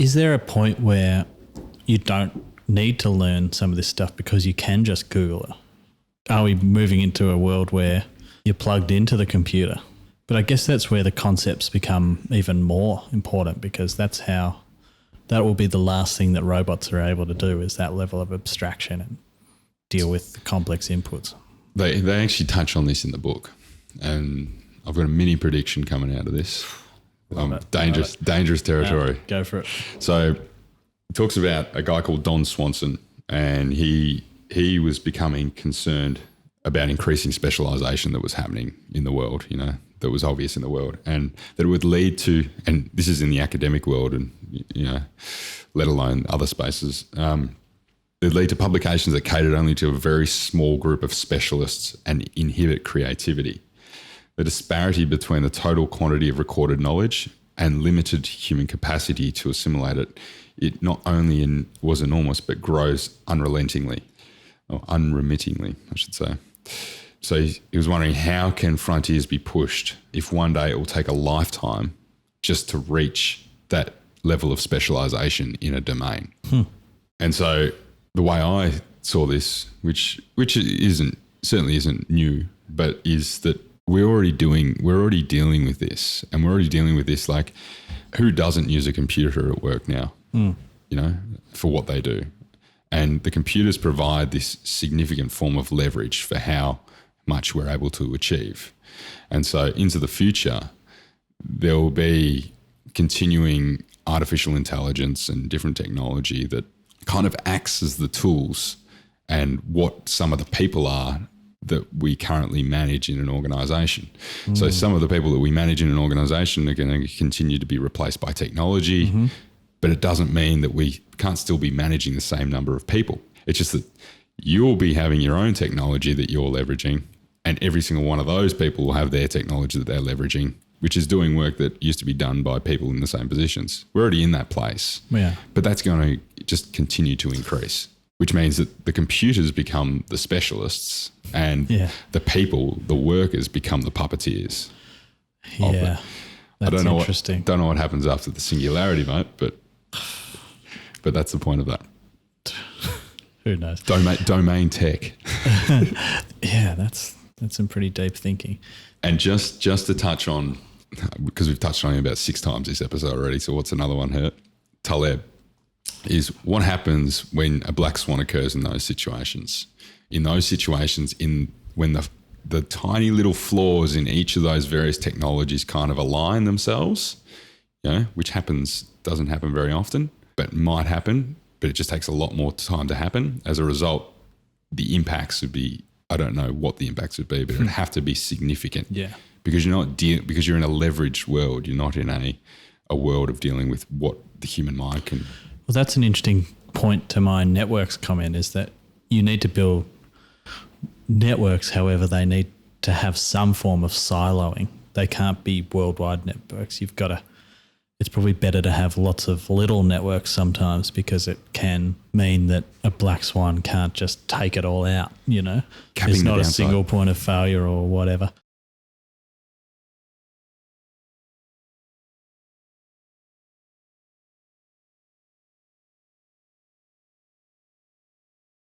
Is there a point where you don't need to learn some of this stuff because you can just Google it? Are we moving into a world where you're plugged into the computer? But I guess that's where the concepts become even more important, because that will be the last thing that robots are able to do, is that level of abstraction and deal with complex inputs. They actually touch on this in the book, and I've got a mini prediction coming out of this. Dangerous territory. Go for it. So it talks about a guy called Don Swanson, and he was becoming concerned about increasing specialisation that was happening in the world, that was obvious in the world, and that it would lead to, and this is in the academic world and, let alone other spaces, it would lead to publications that catered only to a very small group of specialists and inhibit creativity. The disparity between the total quantity of recorded knowledge and limited human capacity to assimilate it not only was enormous, but grows unremittingly, I should say. So he was wondering, how can frontiers be pushed if one day it will take a lifetime just to reach that level of specialisation in a domain? And so the way I saw this, which certainly isn't new, but is that we're already dealing with this, and we're already dealing with this. Like, who doesn't use a computer at work now? For what they do, and the computers provide this significant form of leverage for how much we're able to achieve. And so into the future, there will be continuing artificial intelligence and different technology that kind of acts as the tools and what some of the people are that we currently manage in an organisation. So some of the people that we manage in an organisation are going to continue to be replaced by technology, but it doesn't mean that we can't still be managing the same number of people. It's just that you'll be having your own technology that you're leveraging, and every single one of those people will have their technology that they're leveraging, which is doing work that used to be done by people in the same positions. We're already in that place, but that's going to just continue to increase, which means that the computers become the specialists and the people, the workers, become the puppeteers. Yeah, that's interesting. Don't know what happens after the singularity, mate, but that's the point of that. Who knows? Domain tech. Yeah, that's some pretty deep thinking. And just to touch on, because we've touched on him about 6 times this episode already, so what's another one here? Taleb, is what happens when a black swan occurs in those situations. In those situations, when the tiny little flaws in each of those various technologies kind of align themselves, which doesn't happen very often, but might happen, but it just takes a lot more time to happen. As a result, the impacts would be, I don't know what the impacts would be, but it would have to be significant. Yeah. Because because you're in a leveraged world. You're not in a world of dealing with what the human mind can. Well, that's an interesting point to my networks comment, is that you need to build networks. However, they need to have some form of siloing. They can't be worldwide networks. It's probably better to have lots of little networks sometimes, because it can mean that a black swan can't just take it all out, There's not a single point of failure or whatever.